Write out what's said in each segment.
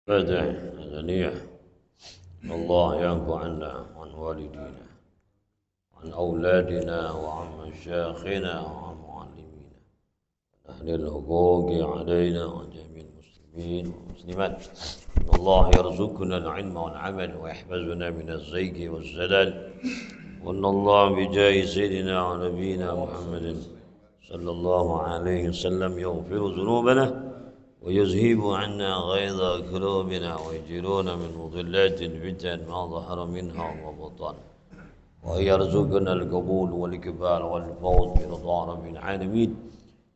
بدع مدنية. الله يعفو عنا وعن والدينا وعن أولادنا وعن مشايخنا وعن معلمينا أهل الحقوق علينا وعن جميع المسلمين والمسلمات. إن الله يرزقنا العلم والعمل ويحفظنا من الزيغ والزلال. وأن الله بجاه سيدنا ونبينا محمد صلى الله عليه وسلم يغفر ذنوبنا ويذهب عنا غيظ قلوبنا ويجيرنا من مضلات الفتن ما ظهر منها وما بطن، ويرزقنا القبول والإقبال والفوز برضا رب العالمين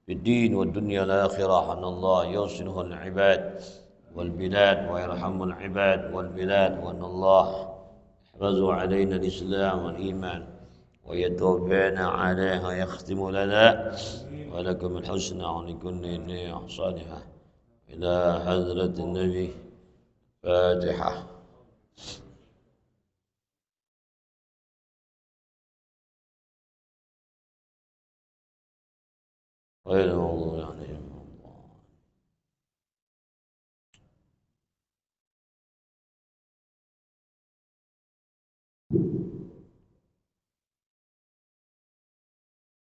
في الدين والدنيا الآخرة. أن الله يصلح العباد والبلاد ويرحم العباد والبلاد، وأن الله يحفظ علينا الإسلام والإيمان ويتوفانا عليه ويختم لنا ولكم الحسنى ولكل نية صالحة إلى حضرة النبي. فاتحة. غير المغضوب عليهم.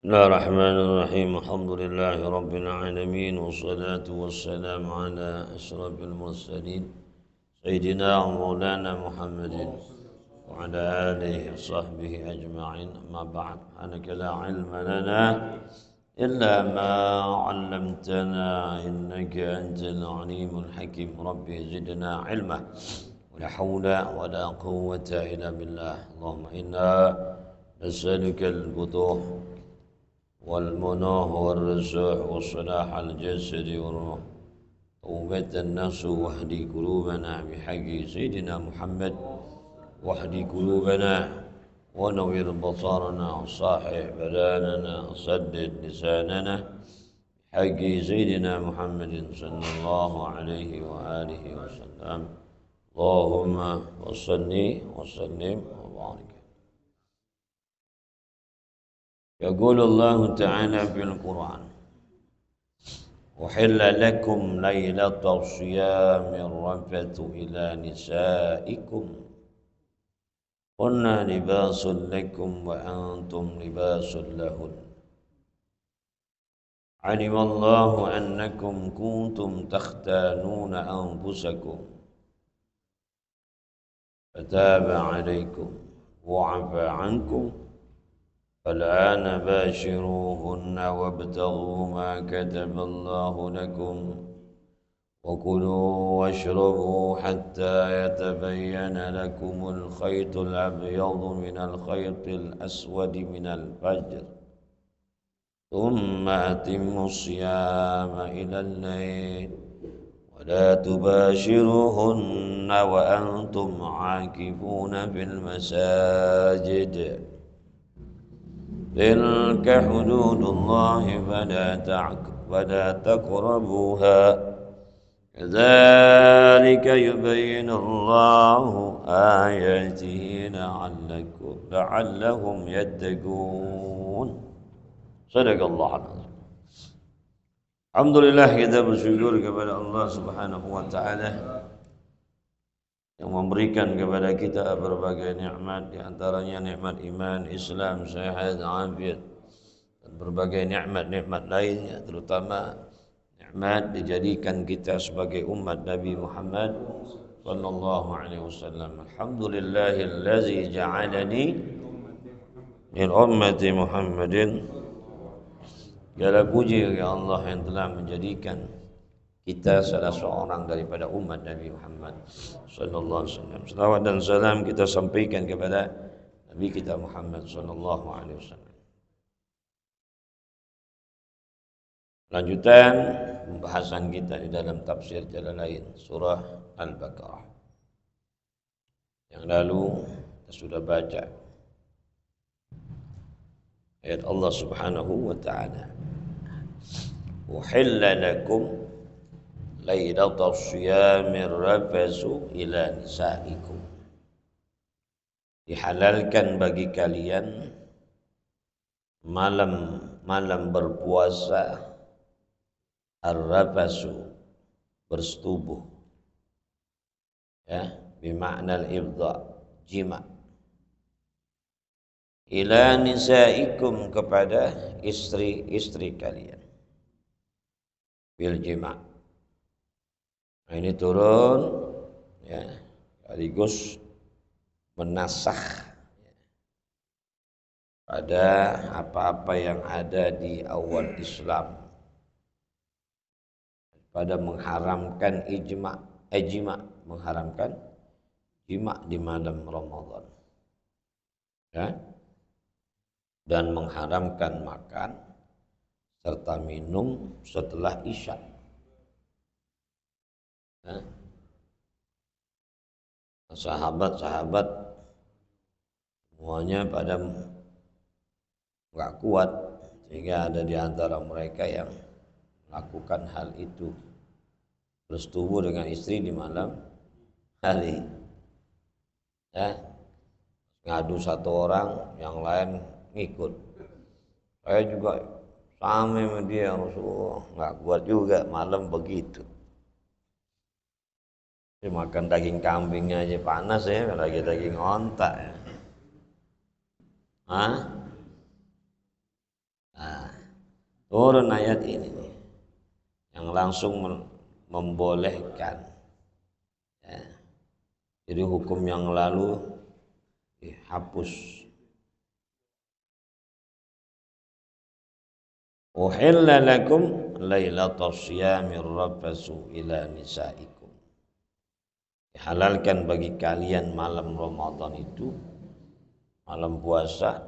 بسم الله الرحمن الرحيم. الحمد لله رب العالمين، والصلاة والسلام على أشرف المرسلين سيدنا ومولانا محمد وعلى آله وصحبه أجمعين. أما بعد، سبحانك لا علم لنا إلا ما علمتنا إنك أنت العليم الحكيم. ربي زدنا علما، ولا حول ولا قوة إلا بالله. اللهم إنا نسألك الفتوح والمنوح والرسوح وصلاح الجسد والروح، توبة النفس، واهدي قلوبنا بحق سيدنا محمد، واهدي قلوبنا ونوّر بصارنا وصاحح بداننا وسدد لساننا بحق سيدنا محمد صلى الله عليه وآله وسلم. اللهم صل وسلم وبارك. يقول الله تعالى في القرآن: أحل لكم ليلة الصيام الرفث إلى نسائكم هن لباس لكم وأنتم لباس لهن علم الله أنكم كنتم تختانون أنفسكم فتاب عليكم وعفى عنكم فالآن باشروهن وابتغوا ما كتب الله لكم وكلوا واشربوا حتى يتبين لكم الخيط الأبيض من الخيط الأسود من الفجر ثم أتموا الصيام إلى الليل ولا تباشروهن وأنتم عاكفون في المساجد تلك حدود الله فلا تقربوها كذلك يبين الله آياته لعلهم يتقون. صدق الله العظيم. Alhamdulillah, kita bersyukur kepada Allah Subhanahu wa taala yang memberikan kepada kita berbagai nikmat, di antaranya nikmat iman, Islam, sehat, afiat, dan berbagai nikmat-nikmat lainnya, terutama nikmat dijadikan kita sebagai umat Nabi Muhammad sallallahu alaihi wasallam. Alhamdulillahillazi ja'alani min ummati Muhammadin. Segala puji bagi Allah yang telah menjadikan kita salah seorang daripada umat Nabi Muhammad sallallahu alaihi wasallam. Selawat dan salam kita sampaikan kepada Nabi kita Muhammad sallallahu alaihi wasallam. Lanjutan pembahasan kita di dalam tafsir Jalalain surah Al-Baqarah. Yang lalu kita sudah baca ayat Allah Subhanahu wa taala. Uhilla lakum lailatas siyamir rafasu ila nisaikum. Dihalalkan bagi kalian malam berpuasa ar-rafasu, bersetubuh, ya, bimakna al-ibda, jima. Ila nisaikum, kepada istri-istri kalian, bil jima. Nah, ini turun ya, sekaligus menasakh pada apa-apa yang ada di awal Islam, pada mengharamkan mengharamkan jima di malam Ramadan, ya, dan mengharamkan makan serta minum setelah Isya. Ya. Sahabat-sahabat semuanya pada nggak kuat, sehingga ada di antara mereka yang melakukan hal itu, bersetubuh dengan istri di malam hari. Ya, ngadu satu orang, yang lain ngikut. Saya juga sama sama dia, Rasulullah, nggak kuat juga malam begitu. Makan daging kambingnya aja panas ya, lagi daging onta ya. Hah? Nah, turun ayat ini nih, yang langsung membolehkan. Ya. Jadi hukum yang lalu dihapus. Uhilla lakum lailatas syiyamir rafasu ila nisaikum. Dihalalkan bagi kalian malam Ramadan itu, malam puasa,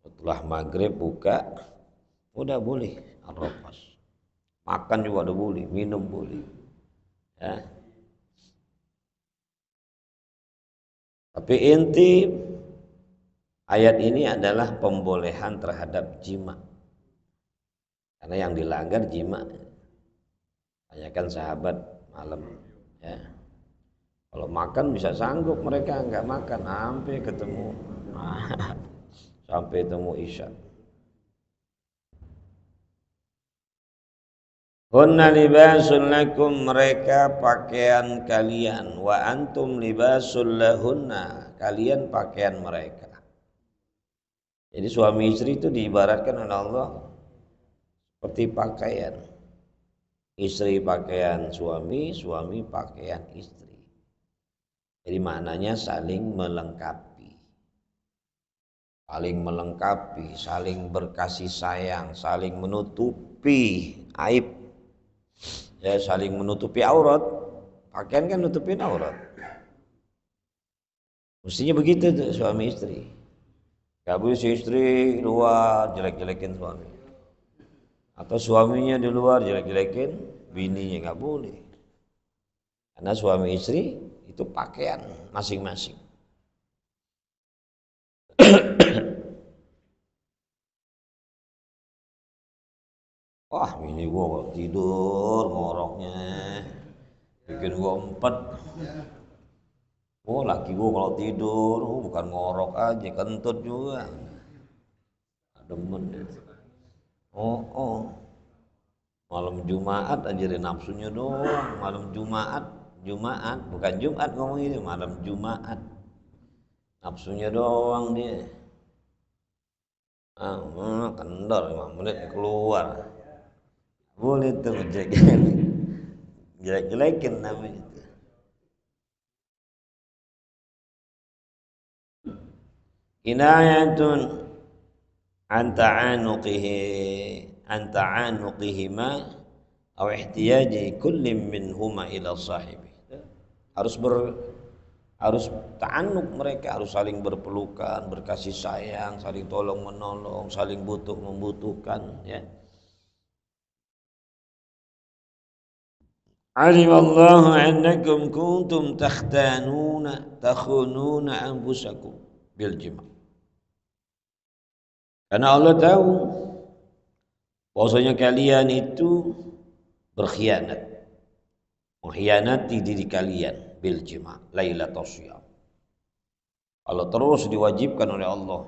setelah maghrib buka, udah boleh ar-rafas. Makan juga udah boleh, minum boleh. Ya. Tapi inti ayat ini adalah pembolehan terhadap jima. Karena yang dilanggar jima. Tanyakan sahabat malam. Ya. Kalau makan bisa sanggup, mereka nggak makan sampai ketemu sampai ketemu Isya. Hunna libasul lakum, mereka pakaian kalian, wa antum libasul lahunna, kalian pakaian mereka. Jadi suami istri itu diibaratkan oleh Allah seperti pakaian. Istri pakaian suami, suami pakaian istri. Jadi maknanya saling melengkapi. Saling melengkapi, saling berkasih sayang, saling menutupi aib. Ya, saling menutupi aurat. Pakaian kan nutupin aurat. Mestinya begitu tuh suami istri. Gak boleh si istri luar jelek-jelekin suami, atau suaminya di luar jelek-jelekin bininya, gak boleh. Karena suami istri itu pakaian masing-masing. Wah, ini gua kalau tidur ngoroknya bikin gua empet. Oh, laki gua kalau tidur bukan ngorok aja, kentut juga. Demen. Oh. Malam Jumat aja deh nafsunya doang. Malam Jumat bukan Jumat ngomong ini, malam Jumat. Nafsunya doang dia. Kendor 5 menit keluar. Boleh tuh jelek-jelekin namanya itu. Inayatun anta'anuqihima aw ihtiyaji kulli minhuma ila sahibi. Harus ta'anuk, mereka harus saling berpelukan, berkasih sayang, saling tolong menolong, saling butuh membutuhkan, ya. Alimallahu annakum kuntum takhununa anfusakum bil jima'. Karena Allah tahu bahwasanya kalian itu berkhianat, mengkhianati diri kalian bil jima' lailatul syiyam. Kalau terus diwajibkan oleh Allah,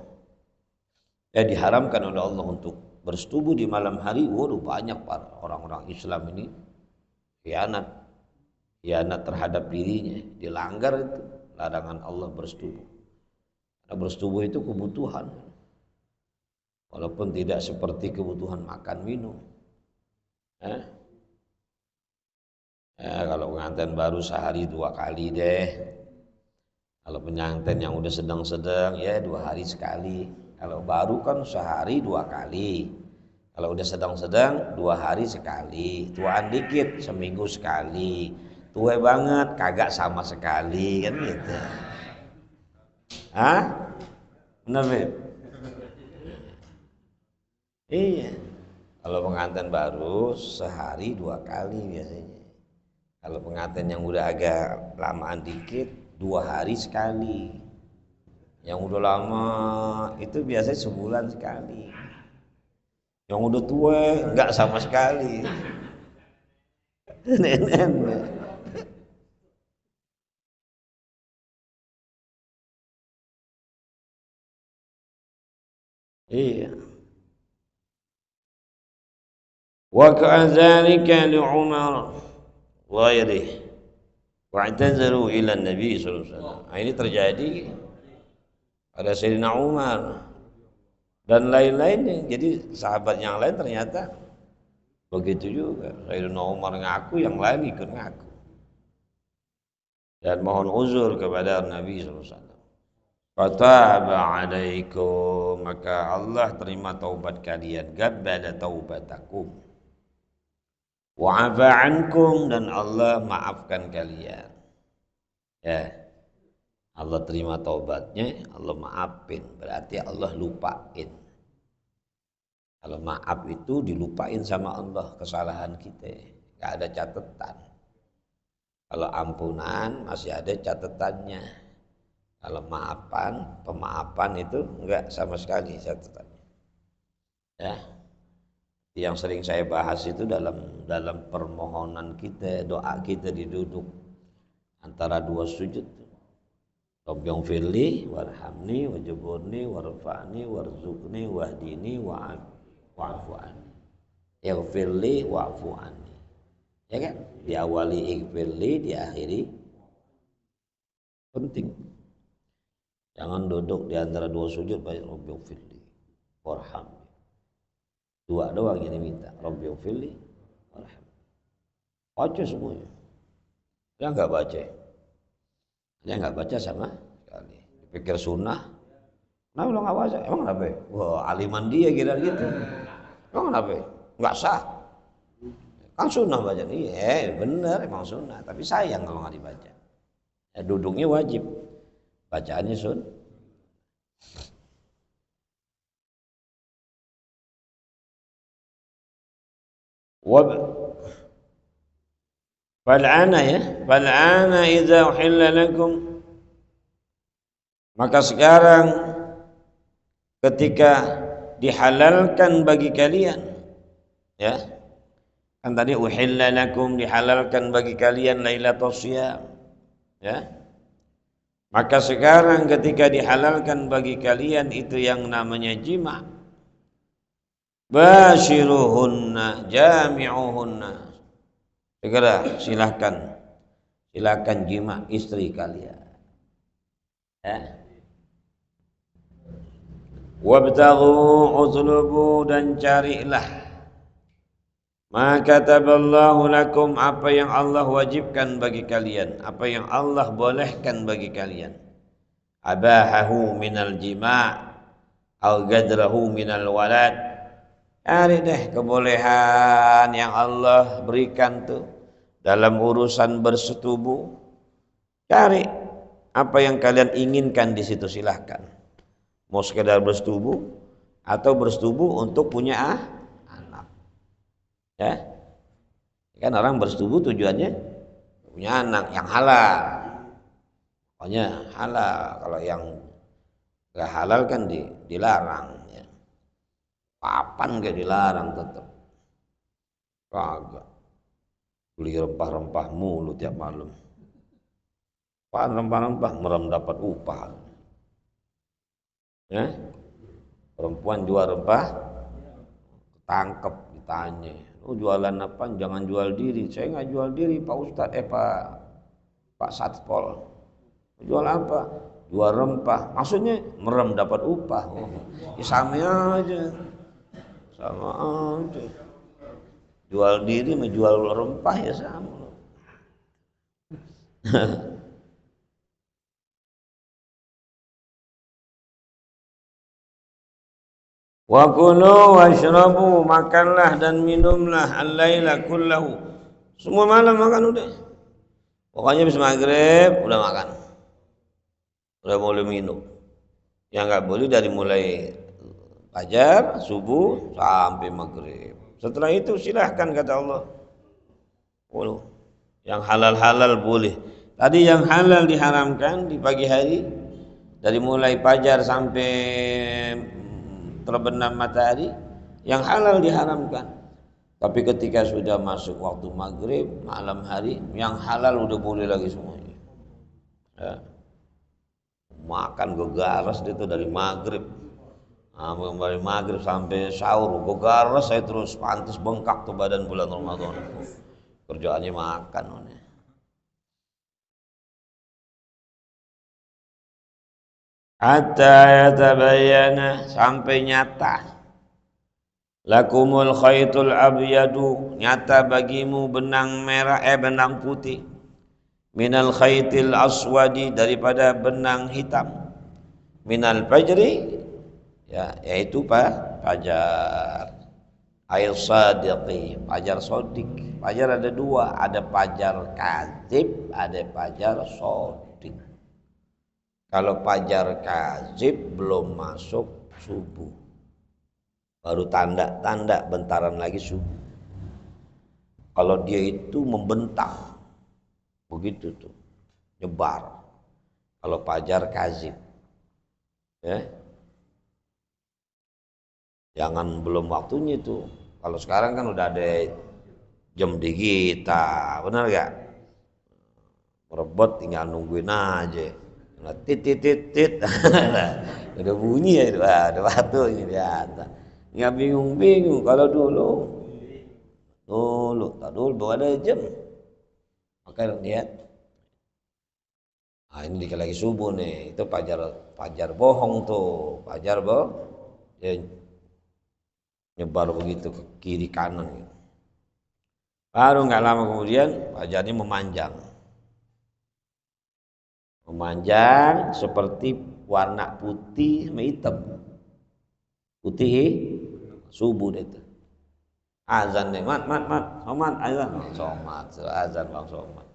diharamkan oleh Allah untuk bersetubuh di malam hari, waduh banyak orang-orang Islam ini khianat khianat terhadap dirinya, dilanggar itu larangan Allah bersetubuh. Karena bersetubuh itu kebutuhan, walaupun tidak seperti kebutuhan makan minum. Kalau pengantin baru sehari 2 kali deh. Kalau pengantin yang udah sedang-sedang ya 2 hari sekali. Kalau baru kan sehari 2 kali. Kalau udah sedang-sedang 2 hari sekali. Tuaan dikit seminggu sekali. Tua banget kagak sama sekali kan gitu. Hah? Bener Beb? Iya. Kalau pengantin baru sehari 2 kali biasanya. Kalau pengantin yang udah agak lamaan dikit 2 hari sekali. Yang udah lama itu biasanya sebulan sekali. Yang udah tua enggak sama sekali. Nenek. Iya. Wa ka'dzalika li Umar ghairihi wa'tazaru ila Nabi sallallahu alaihi wasallam. Ini terjadi pada Sayyidina Umar dan lain-lainnya. Jadi sahabat yang lain ternyata begitu juga. Sayyidina Umar ngaku, yang lain ikut ngaku. Dan mohon uzur kepada Nabi sallallahu alaihi wasallam. Fataba alaikum, maka Allah terima taubat kalian. Gabbala taubatakum. Wa'afa ankum, dan Allah maafkan kalian. Ya. Allah terima taubatnya, Allah maafin. Berarti Allah lupain. Kalau maaf itu dilupain sama Allah kesalahan kita. Gak ada catatan. Kalau ampunan masih ada catatannya. Kalau pemaafan itu enggak sama sekali catatannya. Ya. Yang sering saya bahas itu dalam permohonan kita, doa kita diduduk antara 2 sujud. Rabbighfirli firli warhamni wajburni warfa'ni warzuqni wahdini wa'fu anni. Ighfirli wa'fu anni. Ya kan? Diawali ighfirli, diakhiri penting. Jangan duduk di antara 2 sujud baik Rabbighfirli warhamni. 2 doang yang diminta. Rabbighfirli warhamni. Baca semuanya. Dia enggak baca. Dia nggak baca sama sekali. Pikir sunnah. Nah, lo nggak baca. Emang kenapa? Wah, aliman dia kira gitu. Emang kenapa? Nggak sah. Kan sunnah baca. Iya, bener emang sunnah. Tapi sayang kalau nggak dibaca. Ya, duduknya wajib. Bacaannya sunnah. Fal'ana ya, fal'ana idza uhilla lakum, maka sekarang ketika dihalalkan bagi kalian, ya kan tadi uhilla lakum, dihalalkan bagi kalian lailatul shiyam, ya maka sekarang ketika dihalalkan bagi kalian itu yang namanya jima, bashiruhunna jami'uhunna, segera silakan jima istri kalian. Ya. Wabtaghu, utlubu, dan carilah ma kataballahu lakum, apa yang Allah wajibkan bagi kalian, apa yang Allah bolehkan bagi kalian. Abahahu minal jima' au gadrahu minal walad. Cari deh kebolehan yang Allah berikan tuh dalam urusan bersetubuh. Cari apa yang kalian inginkan di situ, silahkan. Mau sekedar bersetubuh atau bersetubuh untuk punya anak. Ya. Kan orang bersetubuh tujuannya punya anak yang halal. Pokoknya halal. Kalau yang enggak halal kan dilarang. Papan gak dilarang tetap. Kagak. Beli rempah-rempah mulu tiap malam. Pan rempah-rempah merem dapat upah. Ya? Perempuan jual rempah, ketangkep ditanya, Oh, jualan apa? Jangan jual diri. Saya nggak jual diri, Pak Ustadz, Pak Satpol. Jual apa? Jual rempah. Maksudnya merem dapat upah. Oh, ya sama aja. Sama aja. Jual diri menjual rempah ya sama. Wa kulu washrabu, makanlah dan minumlah al-laila kullahu. Semua malam makan udah. Pokoknya habis maghrib udah makan. Udah boleh minum. Yang nggak boleh dari mulai fajar, subuh sampai maghrib. Setelah itu silahkan kata Allah. Boleh. Yang halal-halal boleh. Tadi yang halal diharamkan di pagi hari dari mulai fajar sampai terbenam matahari, yang halal diharamkan. Tapi ketika sudah masuk waktu maghrib, malam hari, yang halal udah boleh lagi semuanya. Ya. Makan gegaras itu dari maghrib, dari maghrib sampai sahur, gegaras saya terus, pantas bengkak tuh badan bulan Ramadan. Kerjaannya makan. Hatta yatabayyana, sampai nyata. Lakumul khaytul abyadu, nyata bagimu benang merah, benang putih. Minal khaytil aswadi, daripada benang hitam. Minal fajri, ya, yaitu fajar. Ail sadiqi, fajar sodik. Fajar ada dua, ada fajar kadzib, ada fajar sodik. Kalau fajar kadzib belum masuk subuh, baru tanda-tanda bentaran lagi subuh. Kalau dia itu membentang, begitu tuh, nyebar. Kalau fajar kadzib, ya, jangan belum waktunya tuh. Kalau sekarang kan udah ada jam digital, benar gak? Merebut tinggal nungguin aja. Tit udah bunyi ya, ada waktu ini dia. Nggak bingung kalau dulu tak dulu baru ada jam. Maka lihat, ini dikit lagi subuh nih, itu fajar bohong tuh, fajar dia nyebar begitu ke kiri kanan gitu. Baru nggak lama kemudian fajarnya memanjang seperti warna putih sama hitam. Putih subuh itu. Azan nih, mat, somat, azan, somat, azan bang somat.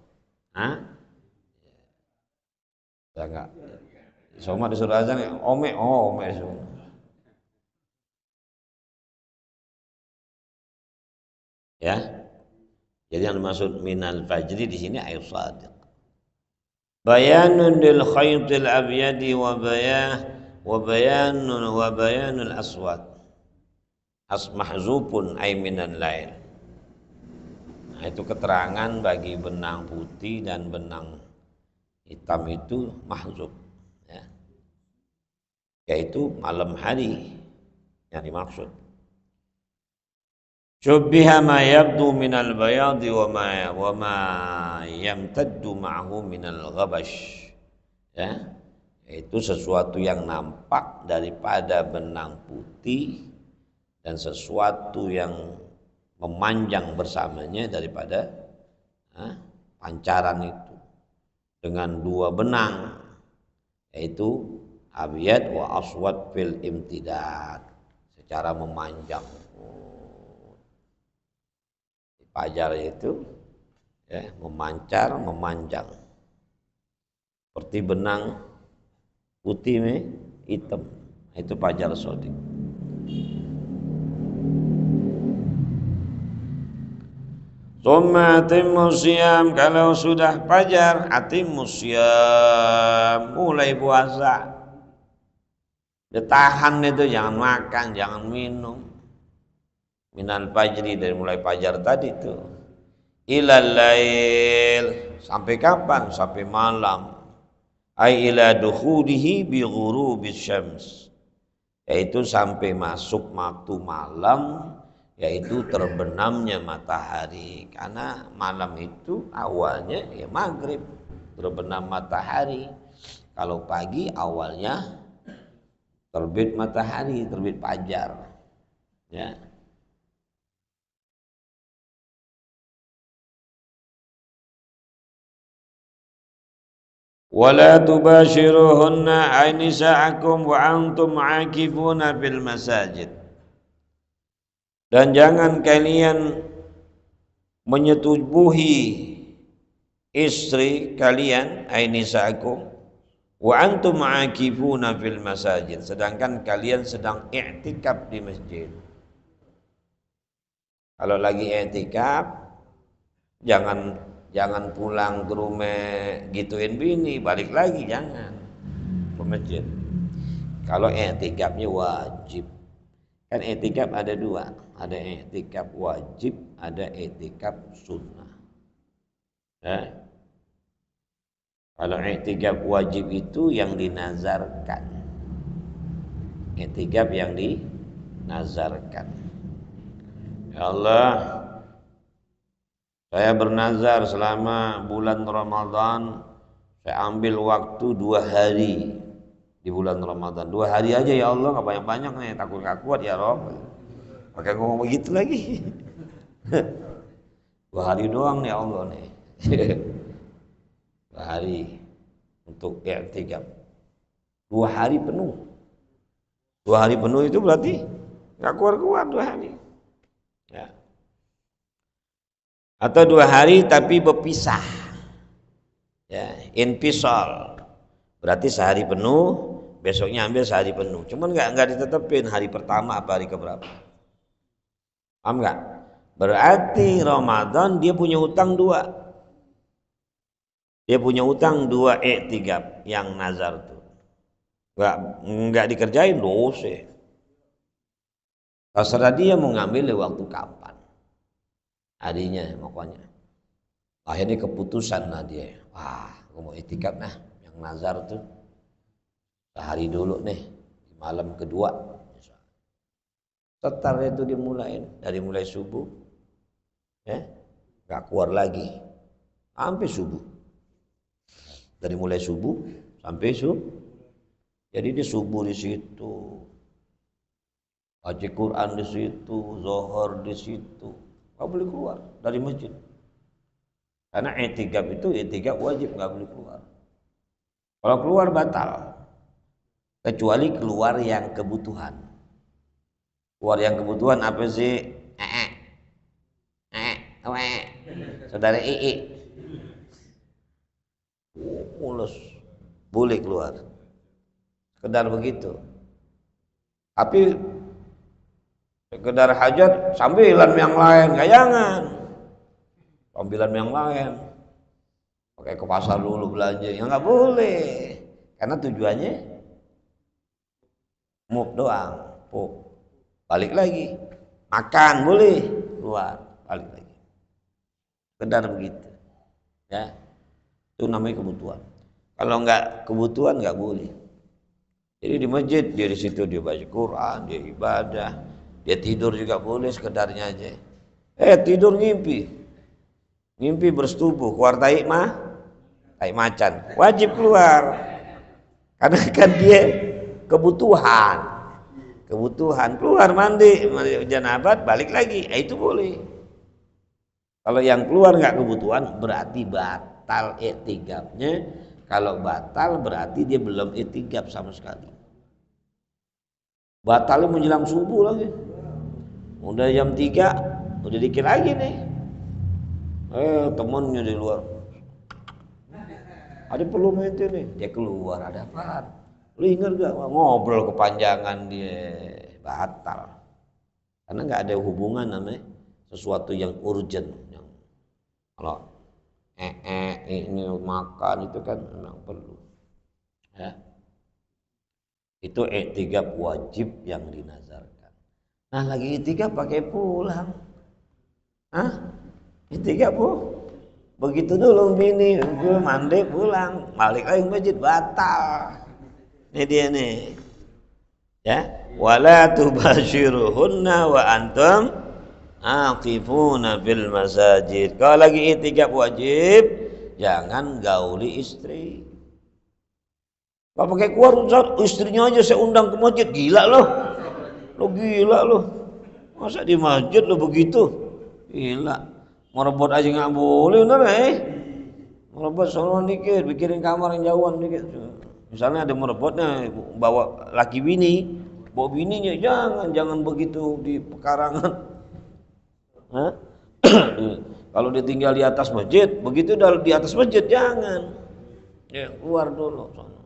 Hah? Ya enggak. Somat disuruh azan, ome semua. Ya. Jadi yang dimaksud minal fajri di sini air sadiq. Bayanun lil khaytil abyadi wa bayanul aswad. Mahzufun ay minan lail. Nah, itu keterangan bagi benang putih dan benang hitam itu mahzuf, ya. Yaitu malam hari yang dimaksud. Syubbiha ma yabdu minal bayadi wa ma yamtaddu ma'hu minal ghabash, ya, itu sesuatu yang nampak daripada benang putih dan sesuatu yang memanjang bersamanya daripada pancaran itu, dengan dua benang, yaitu abyad wa aswad fil imtidad, secara memanjang. Fajar itu, ya, memanjang seperti benang putih hitam, itu fajar sodik. Summa atimmu siyam, kalau sudah fajar atimmu siyam, mulai puasa. Ditahan itu, jangan makan, jangan minum. Minal fajri, dari mulai fajar tadi itu, ilal lail, sampai kapan? Sampai malam. Ai ila dukhulihi bi ghurubis syams, yaitu sampai masuk waktu malam yaitu terbenamnya matahari. Karena malam itu awalnya ya maghrib, terbenam matahari. Kalau pagi awalnya terbit matahari, terbit fajar. Ya. Wala tubashiruhunna ainisa'akum wa antum aakifuna fil masajid. Dan jangan kalian menyetubuhi istri kalian ainisa'akum wa antum aakifuna fil masajid, sedangkan kalian sedang i'tikaf di masjid. Kalau lagi i'tikaf jangan pulang ke rumah gituin bini, balik lagi jangan ke masjid. Kalau i'tikafnya wajib. Kan i'tikaf ada dua, ada i'tikaf wajib, ada i'tikaf sunnah. Kalau i'tikaf wajib itu yang dinazarkan. I'tikaf yang dinazarkan. Ya Allah, saya bernazar selama bulan Ramadan saya ambil waktu 2 hari di bulan Ramadan. 2 hari aja ya Allah, nggak banyak-banyak nih, takut nggak kuat ya Rob. Pakai ngomong begitu lagi. 2 hari doang nih Allah nih. 2 hari untuk i'tikaf. 2 hari penuh. 2 hari penuh itu berarti nggak keluar-keluar 2 hari. Ya. Atau 2 hari tapi berpisah. Ya, infisal. Berarti sehari penuh, besoknya ambil sehari penuh. Cuman nggak ditetepin hari pertama apa hari keberapa. Paham nggak? Berarti Ramadan dia punya utang 2. Dia punya utang 2 i'tikaf yang nazar tuh. Nggak dikerjain dosa. Terserah dia mau ngambil waktu kapan. Harinya pokoknya. Akhirnya keputusan lah dia. Wah, aku mau i'tikaf nah, yang nazar tuh. Sehari dulu nih, di malam kedua. Setar itu dimulain dari mulai subuh. Ya, nggak keluar lagi sampai subuh. Dari mulai subuh sampai subuh. Jadi dia subuh di situ, baca Quran di situ, zuhur di situ, nggak boleh keluar dari masjid. Karena i'tikaf itu i'tikaf wajib, nggak boleh keluar. Kalau keluar batal, kecuali keluar yang kebutuhan. Keluar yang kebutuhan apa sih? Saudara Ii. Mulus boleh keluar sekedar begitu, tapi sekedar hajat sambilan yang lain gak, jangan sambilan yang lain pakai ke pasar dulu belanja, ya nggak boleh, karena tujuannya move doang, balik lagi makan boleh, keluar balik lagi, sekedar begitu ya. Itu namanya kebutuhan. Kalau enggak kebutuhan enggak boleh. Jadi di masjid dia di situ dia baca Quran, dia ibadah, dia tidur juga boleh sekedarnya aja. Tidur ngimpi. Ngimpi bersetubuh, keluar tai macan. Wajib keluar. Karena kan dia kebutuhan. Kebutuhan keluar mandi janabat balik lagi. Itu boleh. Kalau yang keluar enggak kebutuhan berarti batal i'tikafnya. Kalau batal berarti dia belum i'tikaf sama sekali. Batalnya menjelang subuh lagi. Udah jam 3, udah dikit lagi nih. Temennya di luar. Ada perlu itu nih, dia keluar, ada apaan? Lu ingat gak ngobrol kepanjangan dia, batal. Karena nggak ada hubungan namanya sesuatu yang urgent. Kalau ini makan itu kan memang perlu. Ya. Itu i'tikaf wajib yang dinazarkan. Nah lagi i'tikaf pakai pulang. I'tikaf begitu dulu bini, gue mandi pulang, balik lagi masjid batal. Ini dia nih. Ya, wala tubashiruhunna wa antum aqifuna fil masajid. Kalau lagi i'tikaf wajib jangan gauli istri. Kalau pakai keluar istrinya aja saya undang ke masjid, gila loh. Lo gila loh. Masa di masjid lo begitu? Gila. Merebut aja nggak boleh, bener merebut sono dikit, bikin kamar yang jauhan dikit. Misalnya ada merebutnya bawa laki bini, bawa bininya jangan begitu di pekarangan. Hah? Kalau dia tinggal di atas masjid, begitu udah di atas masjid jangan. Ya, keluar dulu sono.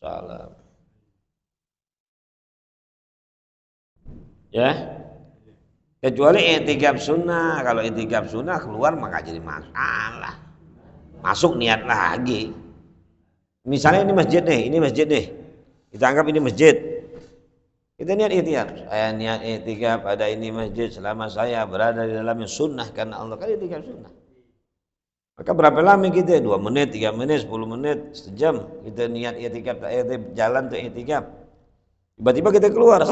Salam. Ya. Kecuali i'tikaf sunnah. Kalau i'tikaf sunnah keluar maka jadi masalah. Masuk niat lagi. Misalnya ini masjid deh. Kita anggap ini masjid. Kita niat i'tikaf. Saya niat i'tikaf ada ini masjid selama saya berada di dalamnya sunnah karena Allah kan i'tikaf sunnah. Maka berapa lama kita? 2 menit, 3 menit, 10 menit, sejam kita niat i'tikaf, jalan tuh i'tikaf. Tiba-tiba kita keluar,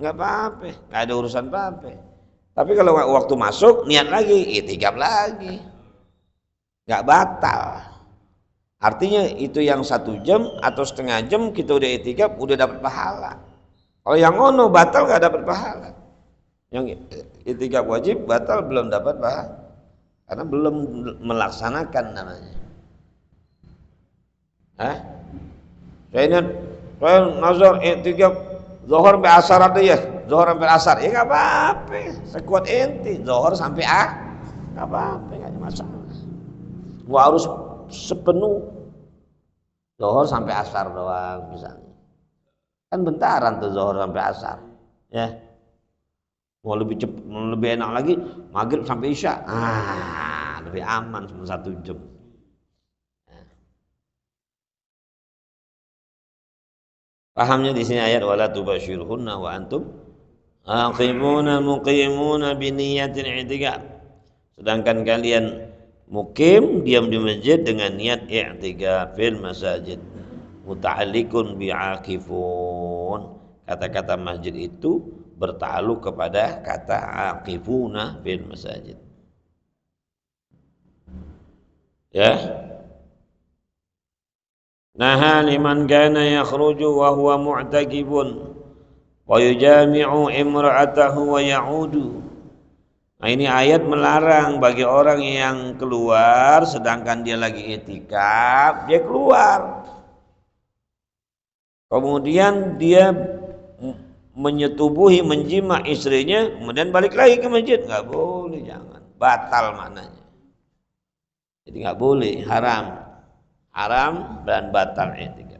nggak apa-apa, nggak ada urusan apa-apa. Tapi kalau waktu masuk niat lagi, i'tikaf lagi, nggak batal. Artinya itu yang 1 jam atau setengah jam kita udah i'tikaf, udah dapat pahala. Kalau yang ono batal nggak dapat pahala. Yang i'tikaf wajib batal belum dapat pahala karena belum melaksanakan namanya. Saya ingat saya nazar i'tikaf zuhur sampai asar ada ya. Zuhur sampai asar, ya nggak apa-apa, sekuat inti. Zuhur sampai nggak apa-apa, nggak ada masalah. Gua harus sepenuh zuhur sampai asar doang misalnya. Kan bentaran tuh zuhur sampai asar, ya. Mau lebih cepat, lebih enak lagi, maghrib sampai isya, lebih aman cuma 1 jam. Pahamnya di sini ayat wala tubashirhunna wa antum aqimuna muqimuna biniyatin i'tikaf. Sedangkan kalian mukim diam di masjid dengan niat i'tikaf fil masajid. Muta'alliqun bi'aqifun. Kata-kata masjid itu bertakluk kepada kata aqifuna fil masajid. Ya. Naha liman kana yakhruju wa huwa mu'takifun wa yujami'u imra'atahu wa ya'udu. Nah, ini ayat melarang bagi orang yang keluar sedangkan dia lagi i'tikaf, dia keluar. Kemudian dia menyetubuhi, menjima istrinya, kemudian balik lagi ke masjid. Enggak boleh, jangan. Batal maknanya. Jadi enggak boleh, haram. Haram dan batal i'tikaf.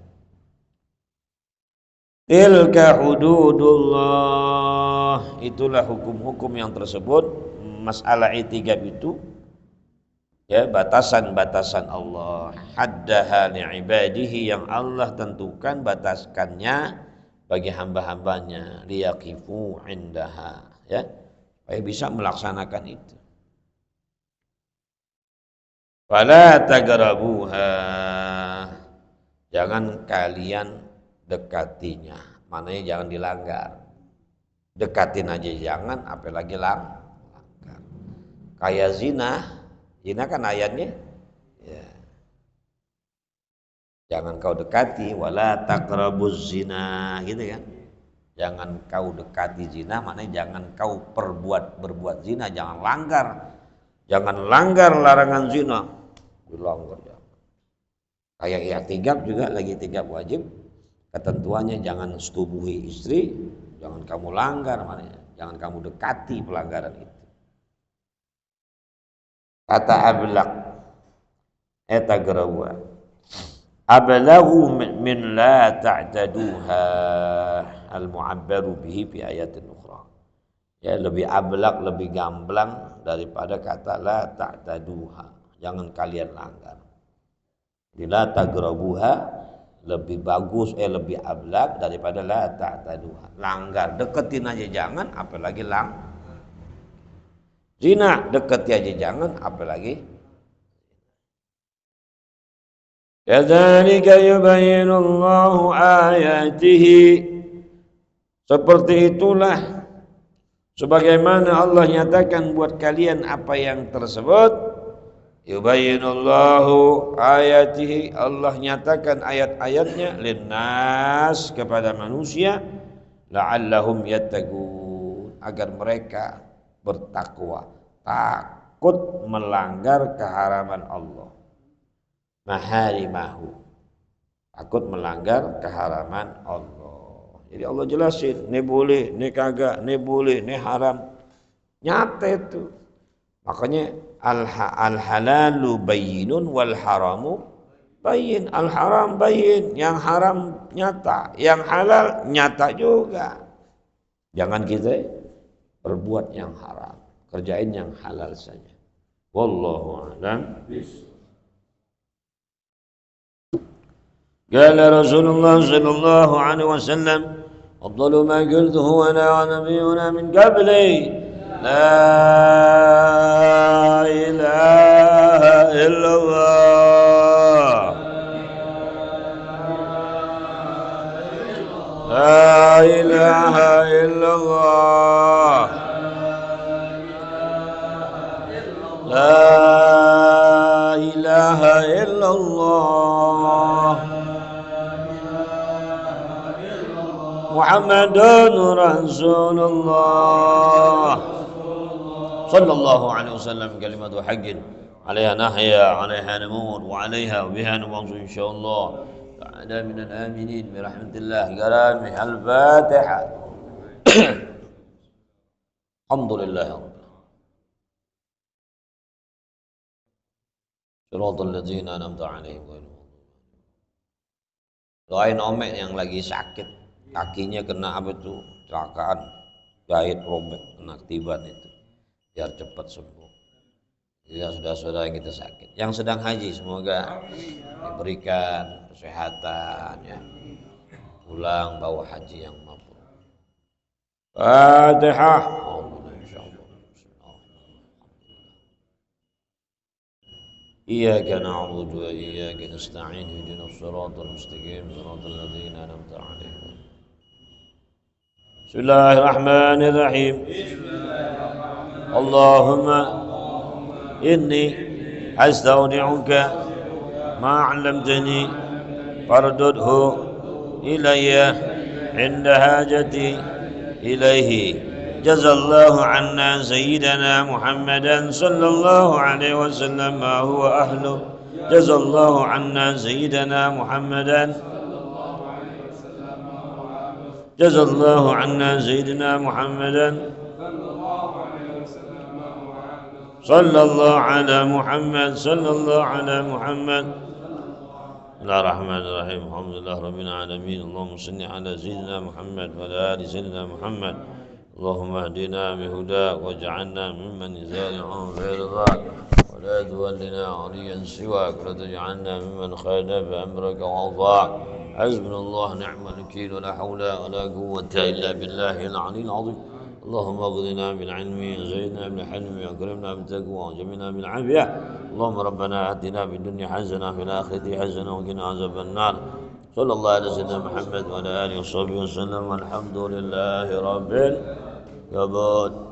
Tilka hududullah, itulah hukum-hukum yang tersebut. Masalah i'tikaf itu ya batasan-batasan Allah, haddaha li'ibadihi, yang Allah tentukan bataskannya bagi hamba-hambanya, liyaqifu indaha, ya supaya bisa melaksanakan itu. Fala tagrabuha, jangan kalian dekatinya, maknanya jangan dilanggar. Dekatin aja jangan, apalagi langgar. Kayak zina kan ayatnya ya. Jangan kau dekati, wala taqrabuz zina, gitu kan. Jangan kau dekati zina, maknanya jangan kau berbuat zina, jangan langgar. Jangan langgar larangan zina. Dilanggar ya. Kayak i'tikaf juga, lagi i'tikaf wajib, ketentuannya jangan setubuhi istri, jangan kamu langgar, maknanya jangan kamu dekati pelanggaran itu. Kata ablaq etagrawa ablagu min la ta'taduha al-mu'abbaru bihi fi ayatin ukhra. Ya, lebih ablaq, lebih gamblang daripada kata la ta'taduha, jangan kalian langgar. La tagrabuha lebih bagus, lebih ablaq daripada la ta'taduha, langgar. Deketin aja jangan, apalagi zina, deketi aja jangan, apalagi. Kadzalika yubayyinullahu ayatihi, seperti itulah Sebagaimana Allah nyatakan buat kalian apa yang tersebut, yubayyinullahu ayatihi, Allah nyatakan ayat-ayatnya linnas, kepada manusia, la'allahum yattaqun, agar mereka bertakwa, takut melanggar keharaman Allah, maharimahu, takut melanggar keharaman Allah. Jadi Allah jelasin, ini boleh, ini kagak, ini boleh, ini haram. Nyata itu. Makanya al-halalu bayyinun wal haramu bayyin. Al-haram bayyin, yang haram nyata, yang halal nyata juga. Jangan kita berbuat yang haram, kerjain yang halal saja. Wallahu a'lam. Qala Rasulullah sallallahu alaihi wasallam, afdalu ma qultuhu ana wa nabiyyuna min qabli, la ilaha illallah, la ilaha illallah, la ilaha illallah, Muhammadun Rasulullah sallallahu alaihi wasallam, kalimatu haqqin 'alaiha nahya 'alaiha namut wa 'alaiha wa biha namut insyaallah ta'ala minal aminin bi rahmatillah garami al-Fatihah. Alhamdulillah shiratal ladzina an'amta 'alaihim ghairil maghdubi. Doain omek yang lagi sakit, kakinya kena apa itu, kecelakaan, jahit robek, kena tiban itu, biar cepat sembuh. Ya saudara-saudara yang kita sakit, yang sedang haji semoga diberikan kesehatan, ya, pulang bawa haji yang mampu. Fatihah. Iyyaka na'budu wa iyyaka nasta'in, ihdinas siratal mustaqim, siratal ladzina an'amta 'alaihim. Bismillahirrahmanirrahim. Allahumma inni astaudi'uka ma 'allamtani fardudhu ilayya 'inda hajati ilaihi. Jazallahu anna sayyidana Muhammadan sallallahu alaihi wasallam ma huwa ahlu. Jazallahu anna sayyidana Muhammadan, jazallahu anna sayyidina Muhammadan sallallahu ala Muhammad sallallahu ala Muhammad. Bismillahirrahmanirrahim. Alhamdulillah rabbil alamin. Allahumma shalli ala sayyidina Muhammad wa ala ali sayyidina Muhammad. Allahumma hdina bihudak waj'alna mimman yusari'u fi ridhak wa la tuwallina 'aliyan siwak wa la taj'alna mimman khalafa amraka wa 'adhak. Hasbunallahu ni'mal wakeel, la hawla wa la quwwata illa billahil 'aliyyil 'azim. Allahumma aghnina bil 'ilmi, zaidna bil hilmi, akrimna bit taqwa, jamilna bil 'afiyah. Allahumma rabbana atina fid dunya hasanah wa fil akhirati hasanah wa qina adzaban nar. Sallallahu alaihi wasallam Muhammad wa ala alihi washabbihi wasallam. Walhamdulillahi rabbil alamin.